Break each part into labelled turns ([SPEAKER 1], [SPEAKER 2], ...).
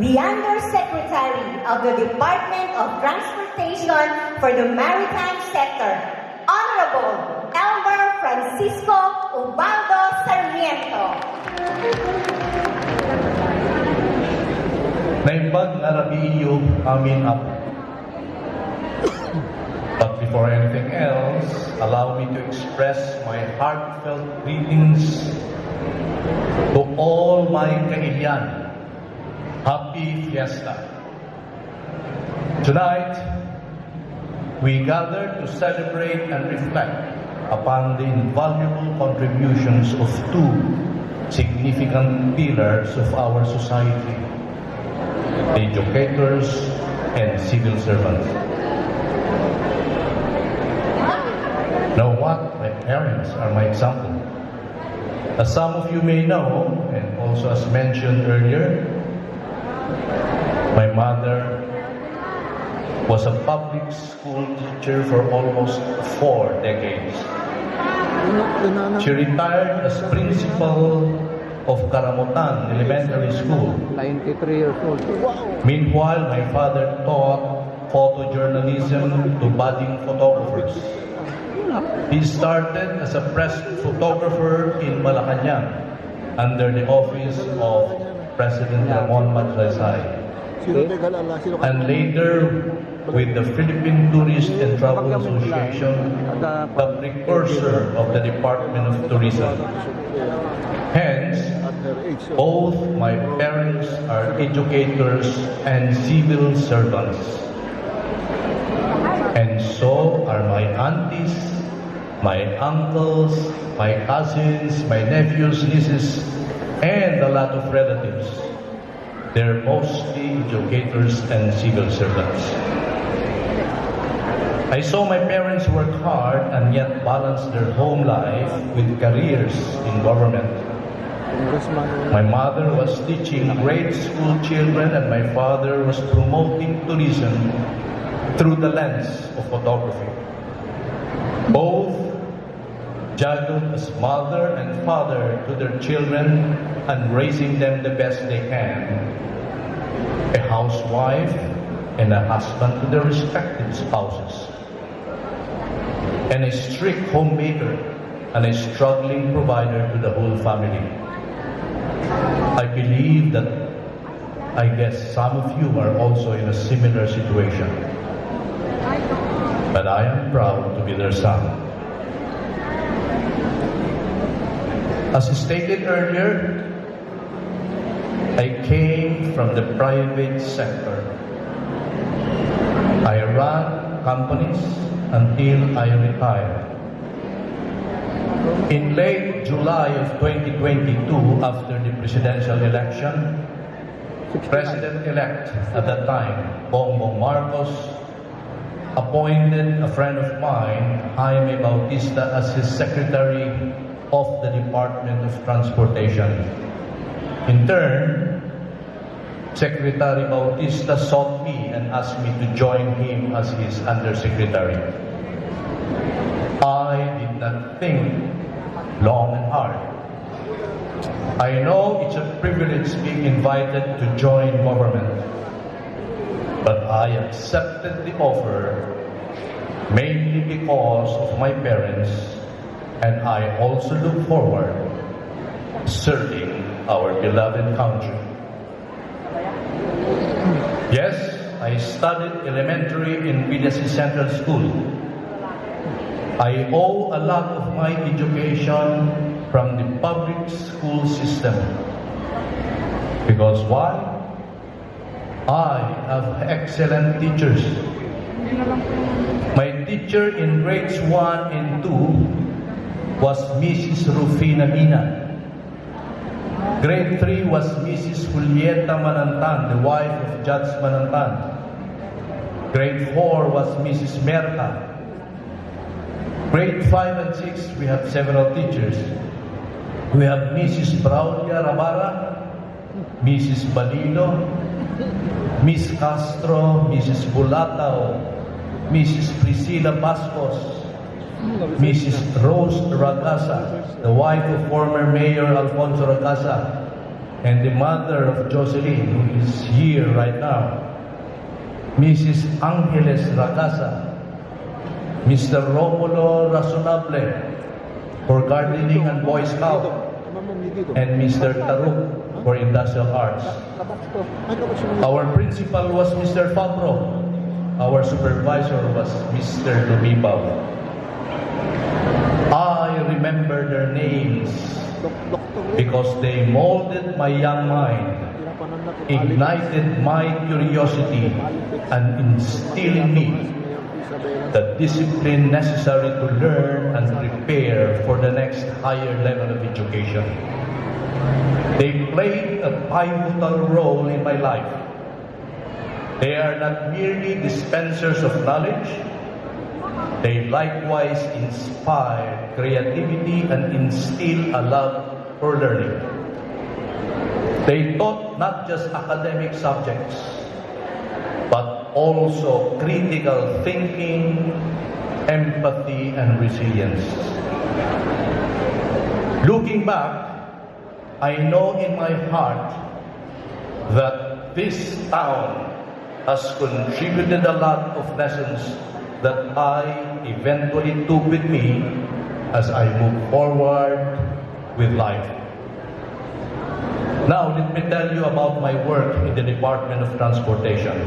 [SPEAKER 1] the Undersecretary of the Department of Transportation for the Maritime Sector, Honorable Elmer Francisco Ubaldo Sarmiento.
[SPEAKER 2] Naimbag nga rabiyo amin up. But before anything else, allow me to express my heartfelt greetings to all my kailian. Happy Fiesta. Tonight, we gather to celebrate and reflect upon the invaluable contributions of two significant pillars of our society, the educators and civil servants. Now what? My parents are my example. As some of you may know, and also as mentioned earlier, my mother was a public school teacher for almost 4 decades. She retired as principal of Karamutan Elementary School.
[SPEAKER 3] 93 years old.
[SPEAKER 2] Meanwhile, my father taught photojournalism to budding photographers. He started as a press photographer in Malacanang under the office of President Ramon Magsaysay, and later with the Philippine Tourist and Travel Association, the precursor of the Department of Tourism. Hence, both my parents are educators and civil servants. And so are my aunties, my uncles, my cousins, my nephews, nieces, and a lot of relatives. They're mostly educators and civil servants. I saw my parents work hard and yet balance their home life with careers in government. My mother was teaching grade school children and my father was promoting tourism through the lens of photography. Both juggled as mother and father to their children and raising them the best they can. A housewife and a husband to their respective spouses. And a strict homemaker and a struggling provider to the whole family. I believe that, I guess some of you are also in a similar situation. But I am proud to be their son. As stated earlier, I came from the private sector. I ran companies until I retired. In late July of 2022, after the presidential election, President-elect at that time, Bongbong Marcos, appointed a friend of mine, Jaime Bautista, as his secretary of the Department of Transportation. In turn, Secretary Bautista sought me and asked me to join him as his undersecretary. I did not think long and hard. I know it's a privilege being invited to join government, but I accepted the offer mainly because of my parents, and I also look forward to serving our beloved country. Yes, I studied elementary in Villasis Central School. I owe a lot of my education from the public school system. Because why? I have excellent teachers. My teacher in grades 1 and 2 was Mrs. Rufina Mina. Grade 3 was Mrs. Julieta Manantan, the wife of Judge Manantan. Grade 4 was Mrs. Merta. Grade 5 and 6, we have several teachers. We have Mrs. Braulia Rabara, Mrs. Balilo, Miss Castro, Mrs. Bulatao, Mrs. Priscilla Bascos, Mrs. Rose Ragasa, the wife of former Mayor Alfonso Ragasa, and the mother of Jocelyn, who is here right now, Mrs. Angeles Ragasa, Mr. Romulo Razonable for gardening and Boy Scout, and Mr. Taruk for industrial arts. Our principal was Mr. Fabro. Our supervisor was Mr. Lumibaw. I remember their names because they molded my young mind, ignited my curiosity, and instilled in me the discipline necessary to learn and prepare for the next higher level of education. They played a pivotal role in my life. They are not merely dispensers of knowledge, they likewise inspire creativity and instill a love for learning. They taught not just academic subjects, but also critical thinking, empathy, and resilience. Looking back, I know in my heart that this town has contributed a lot of lessons that I eventually took with me as I move forward with life. Now, let me tell you about my work in the Department of Transportation.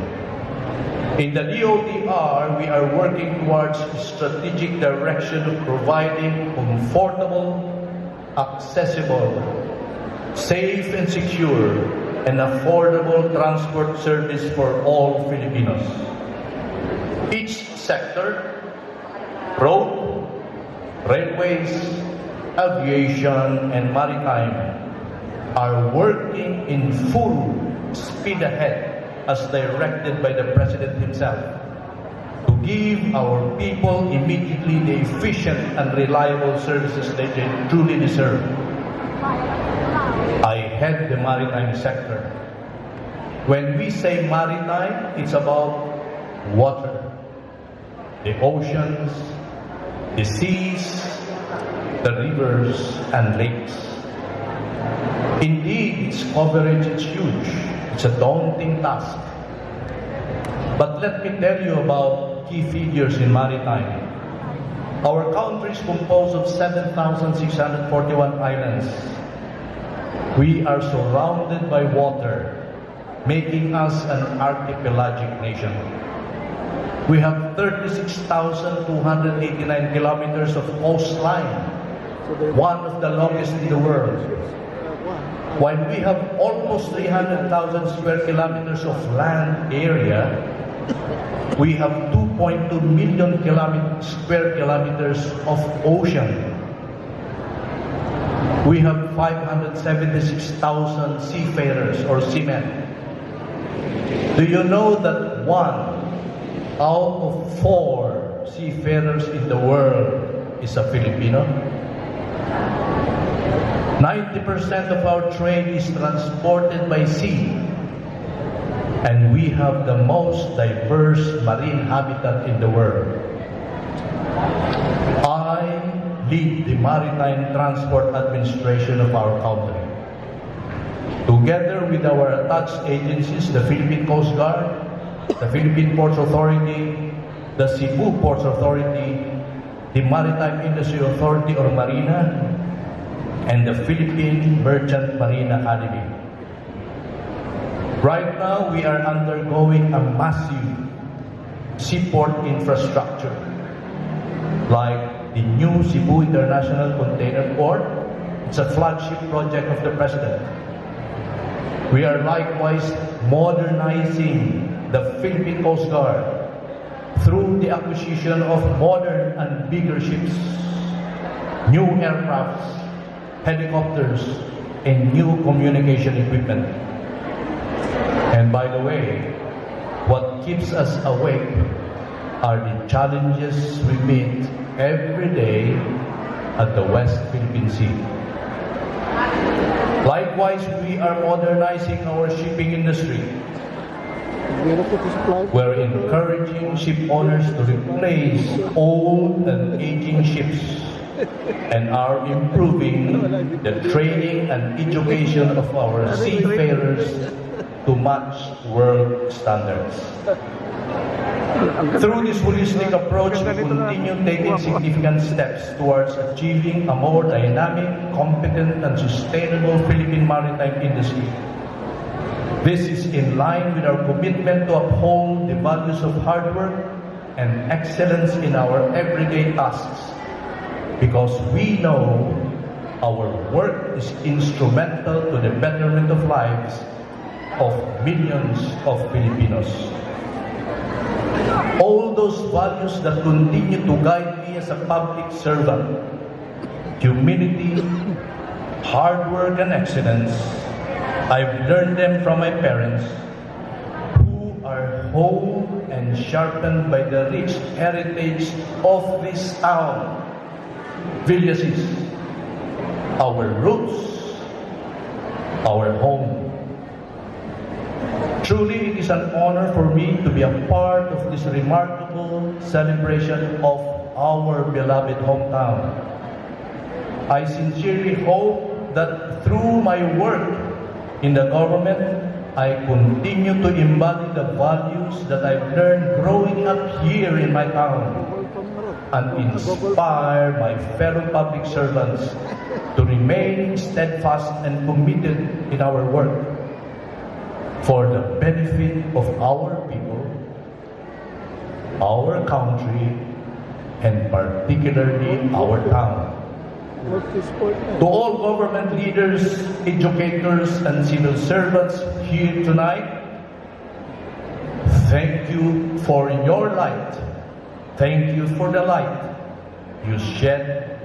[SPEAKER 2] In the DOTr, we are working towards a strategic direction of providing comfortable, accessible, safe and secure, and affordable transport service for all Filipinos. Each sector, road, railways, aviation, and maritime, are working in full speed ahead as directed by the President himself to give our people immediately the efficient and reliable services that they truly deserve. I head the maritime sector. When we say maritime, it's about water, the oceans, the seas, the rivers, and lakes. Indeed, its coverage is huge. It's a daunting task. But let me tell you about key figures in maritime. Our country is composed of 7,641 islands. We are surrounded by water, making us an archipelagic nation. We have 36,289 kilometers of coastline, one of the longest in the world. While we have almost 300,000 square kilometers of land area, we have 2.2 million square kilometers of ocean. We have 576,000 seafarers or seamen. Do you know that 1 out of 4 seafarers in the world is a Filipino? 90% of our trade is transported by sea, and we have the most diverse marine habitat in the world. I lead the Maritime Transport Administration of our country. Together with our attached agencies, the Philippine Coast Guard, the Philippine Ports Authority, the Cebu Ports Authority, the Maritime Industry Authority or Marina, and the Philippine Merchant Marine Academy. Right now, we are undergoing a massive seaport infrastructure, like the new Cebu International Container Port. It's a flagship project of the President. We are likewise modernizing the Philippine Coast Guard through the acquisition of modern and bigger ships, new aircrafts, helicopters, and new communication equipment. And by the way, what keeps us awake are the challenges we meet every day at the West Philippine Sea. Likewise, we are modernizing our shipping industry. We're encouraging ship owners to replace old and aging ships and are improving the training and education of our seafarers to match world standards. Through this holistic approach, we continue taking significant steps towards achieving a more dynamic, competent, and sustainable Philippine maritime industry. This is in line with our commitment to uphold the values of hard work and excellence in our everyday tasks, because we know our work is instrumental to the betterment of lives of millions of Filipinos. All those values that continue to guide me as a public servant, humility, hard work, and excellence, I've learned them from my parents, who are honed and sharpened by the rich heritage of this town, Villasis, our roots, our home. Truly, it is an honor for me to be a part of this remarkable celebration of our beloved hometown. I sincerely hope that through my work in the government, I continue to embody the values that I've learned growing up here in my town and inspire my fellow public servants to remain steadfast and committed in our work for the benefit of our people, our country, and particularly our town. To all government leaders, educators, and civil servants here tonight, thank you for your light. Thank you for the light you shed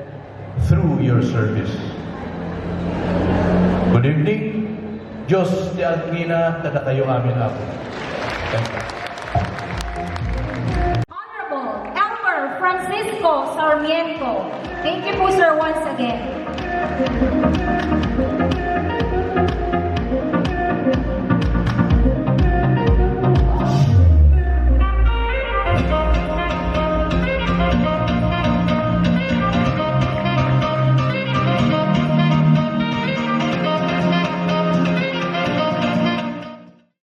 [SPEAKER 2] through your service. Good evening. Diyos di Alkina, kada kayo amin ako. Thank you.
[SPEAKER 1] Honorable Elmer Francisco Sarmiento. Thank you po, sir, once again.